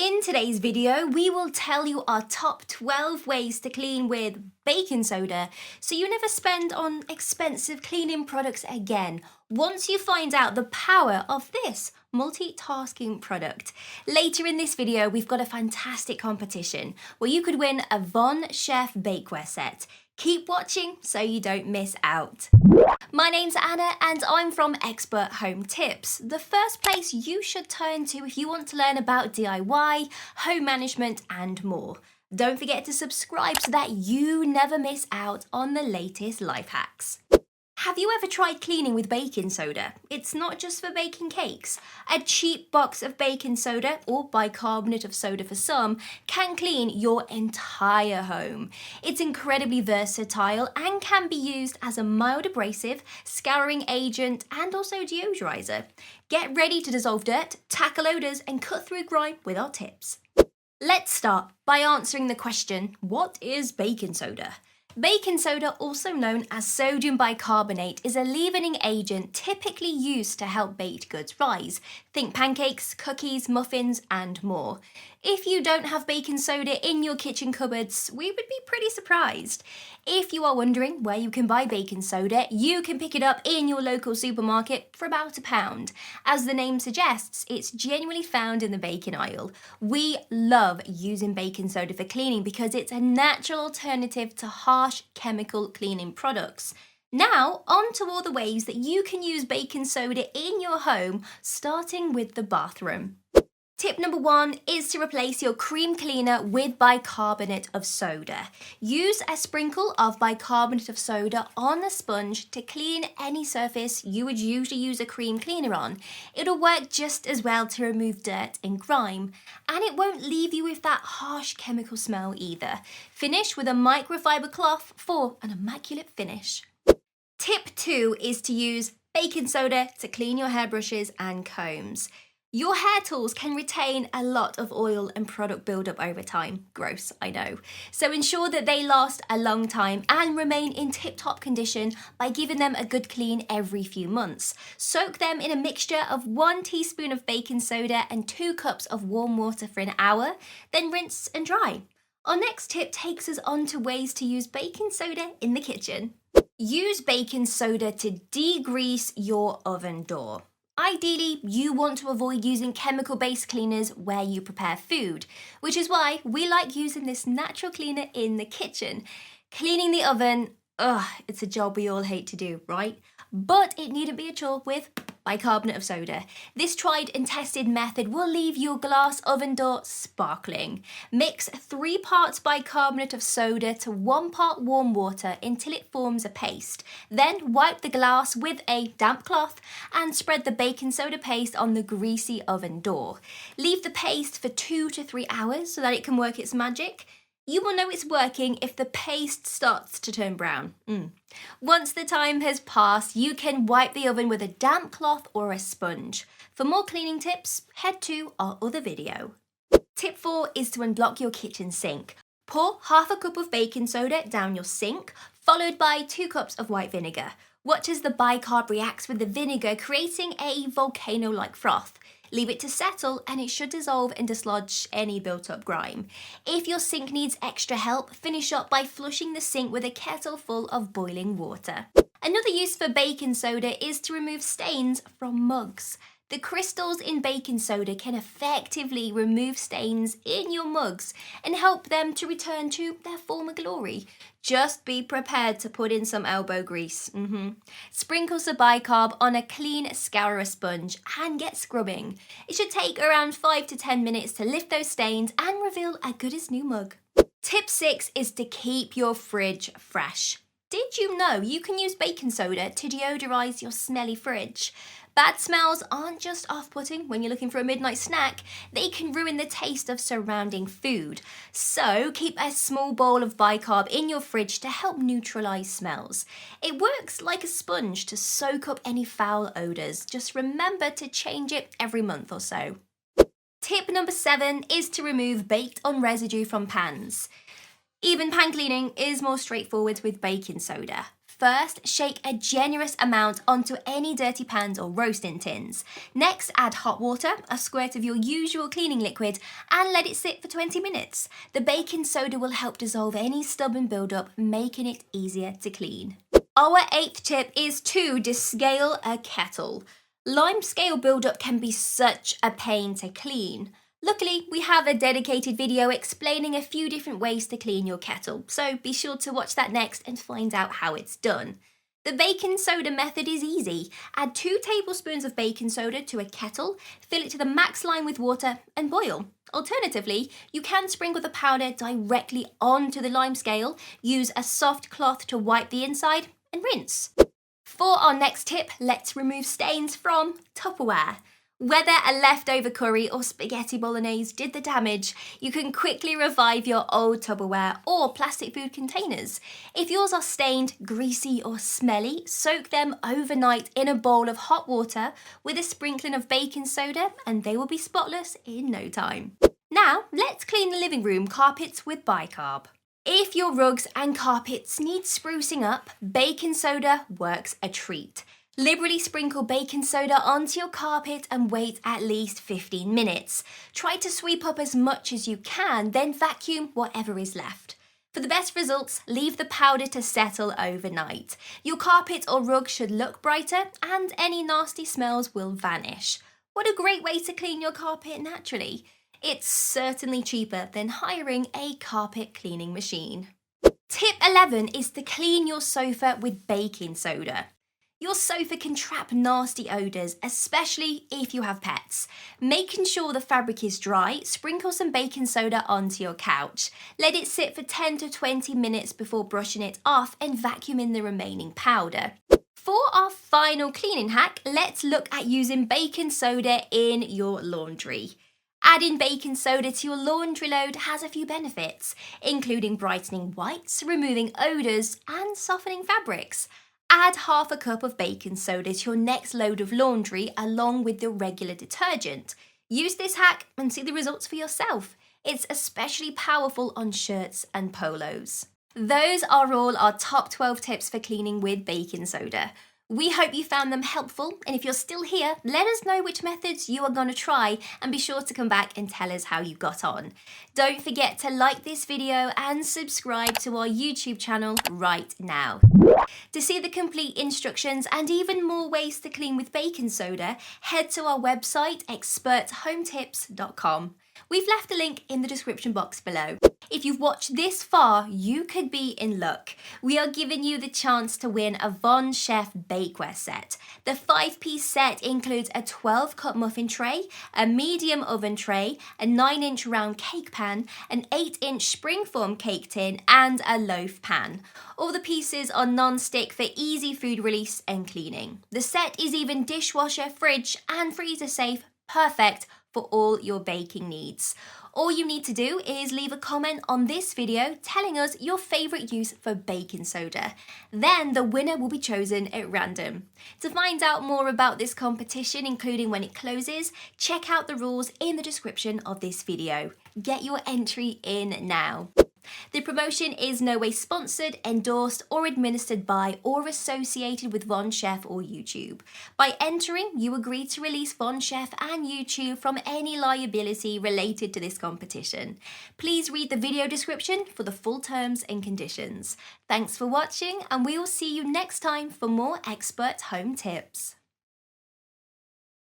In today's video, we will tell you our top 12 ways to clean with baking soda so you never spend on expensive cleaning products again once you find out the power of this multitasking product. Later in this video, we've got a fantastic competition where you could win a Von Chef bakeware set. Keep watching so you don't miss out. My name's Anna and I'm from Expert Home Tips, the first place you should turn to if you want to learn about DIY, home management and more. Don't forget to subscribe so that you never miss out on the latest life hacks. Have you ever tried cleaning with baking soda? It's not just for baking cakes. A cheap box of baking soda, or bicarbonate of soda for some, can clean your entire home. It's incredibly versatile and can be used as a mild abrasive, scouring agent, and also deodoriser. Get ready to dissolve dirt, tackle odours, and cut through grime with our tips. Let's start by answering the question, what is baking soda? Baking soda, also known as sodium bicarbonate, is a leavening agent typically used to help baked goods rise. Think pancakes, cookies, muffins, and more. If you don't have baking soda in your kitchen cupboards, we would be pretty surprised. If you are wondering where you can buy baking soda, you can pick it up in your local supermarket for about £1. As the name suggests, it's genuinely found in the baking aisle. We love using baking soda for cleaning because it's a natural alternative to harsh chemical cleaning products. Now, on to all the ways that you can use baking soda in your home, starting with the bathroom. Tip number 1 is to replace your cream cleaner with bicarbonate of soda. Use a sprinkle of bicarbonate of soda on a sponge to clean any surface you would usually use a cream cleaner on. It'll work just as well to remove dirt and grime, and it won't leave you with that harsh chemical smell either. Finish with a microfiber cloth for an immaculate finish. Tip 2 is to use baking soda to clean your hairbrushes and combs. Your hair tools can retain a lot of oil and product buildup over time. Gross, I know. So ensure that they last a long time and remain in tip-top condition by giving them a good clean every few months. Soak them in a mixture of 1 teaspoon of baking soda and 2 cups of warm water for an hour, then rinse and dry. Our next tip takes us on to ways to use baking soda in the kitchen. Use baking soda to degrease your oven door. Ideally, you want to avoid using chemical-based cleaners where you prepare food, which is why we like using this natural cleaner in the kitchen. Cleaning the oven, it's a job we all hate to do, right? But it needn't be a chore with bicarbonate of soda. This tried and tested method will leave your glass oven door sparkling. Mix 3 parts bicarbonate of soda to 1 part warm water until it forms a paste. Then wipe the glass with a damp cloth and spread the baking soda paste on the greasy oven door. Leave the paste for 2 to 3 hours so that it can work its magic. You will know it's working if the paste starts to turn brown. Once the time has passed, you can wipe the oven with a damp cloth or a sponge. For more cleaning tips, head to our other video. Tip 4 is to unblock your kitchen sink. Pour half a cup of baking soda down your sink, followed by 2 cups of white vinegar. Watch as the bicarb reacts with the vinegar, creating a volcano-like froth. Leave it to settle and it should dissolve and dislodge any built-up grime. If your sink needs extra help, finish up by flushing the sink with a kettle full of boiling water. Another use for baking soda is to remove stains from mugs. The crystals in baking soda can effectively remove stains in your mugs and help them to return to their former glory. Just be prepared to put in some elbow grease. Sprinkle some bicarb on a clean scourer sponge and get scrubbing. It should take around 5 to 10 minutes to lift those stains and reveal a good as new mug. Tip 6 is to keep your fridge fresh. Did you know you can use baking soda to deodorize your smelly fridge? Bad smells aren't just off-putting when you're looking for a midnight snack, they can ruin the taste of surrounding food. So keep a small bowl of bicarb in your fridge to help neutralize smells. It works like a sponge to soak up any foul odors. Just remember to change it every month or so. Tip number 7 is to remove baked-on residue from pans. Even pan cleaning is more straightforward with baking soda. First, shake a generous amount onto any dirty pans or roasting tins. Next, add hot water, a squirt of your usual cleaning liquid, and let it sit for 20 minutes. The baking soda will help dissolve any stubborn buildup, making it easier to clean. Our 8th tip is to descale a kettle. Lime scale buildup can be such a pain to clean. Luckily, we have a dedicated video explaining a few different ways to clean your kettle, so be sure to watch that next and find out how it's done. The baking soda method is easy. Add 2 tablespoons of baking soda to a kettle, fill it to the max line with water and boil. Alternatively, you can sprinkle the powder directly onto the lime scale, use a soft cloth to wipe the inside and rinse. For our next tip, let's remove stains from Tupperware. Whether a leftover curry or spaghetti bolognese did the damage, you can quickly revive your old Tupperware or plastic food containers. If yours are stained, greasy or smelly, soak them overnight in a bowl of hot water with a sprinkling of baking soda and they will be spotless in no time. Now, let's clean the living room carpets with bicarb. If your rugs and carpets need sprucing up, baking soda works a treat. Liberally sprinkle baking soda onto your carpet and wait at least 15 minutes. Try to sweep up as much as you can, then vacuum whatever is left. For the best results, leave the powder to settle overnight. Your carpet or rug should look brighter and any nasty smells will vanish. What a great way to clean your carpet naturally. It's certainly cheaper than hiring a carpet cleaning machine. Tip 11 is to clean your sofa with baking soda. Your sofa can trap nasty odours, especially if you have pets. Making sure the fabric is dry, sprinkle some baking soda onto your couch. Let it sit for 10 to 20 minutes before brushing it off and vacuum in the remaining powder. For our final cleaning hack, let's look at using baking soda in your laundry. Adding baking soda to your laundry load has a few benefits, including brightening whites, removing odours and softening fabrics. Add half a cup of baking soda to your next load of laundry along with the regular detergent. Use this hack and see the results for yourself. It's especially powerful on shirts and polos. Those are all our top 12 tips for cleaning with baking soda. We hope you found them helpful, and if you're still here, let us know which methods you are going to try and be sure to come back and tell us how you got on. Don't forget to like this video and subscribe to our YouTube channel right now. To see the complete instructions and even more ways to clean with baking soda, head to our website experthometips.com. We've left a link in the description box below. If you've watched this far, you could be in luck. We are giving you the chance to win a Von Chef bakeware set. The 5-piece set includes a 12-cup muffin tray, a medium oven tray, a 9-inch round cake pan, an 8-inch springform cake tin, and a loaf pan. All the pieces are non-stick for easy food release and cleaning. The set is even dishwasher, fridge, and freezer safe, perfect for all your baking needs. All you need to do is leave a comment on this video telling us your favourite use for baking soda. Then the winner will be chosen at random. To find out more about this competition, including when it closes, check out the rules in the description of this video. Get your entry in now. The promotion is no way sponsored, endorsed or administered by or associated with Von Chef or YouTube. By entering, you agree to release Von Chef and YouTube from any liability related to this competition. Please read the video description for the full terms and conditions. Thanks for watching and we will see you next time for more expert home tips.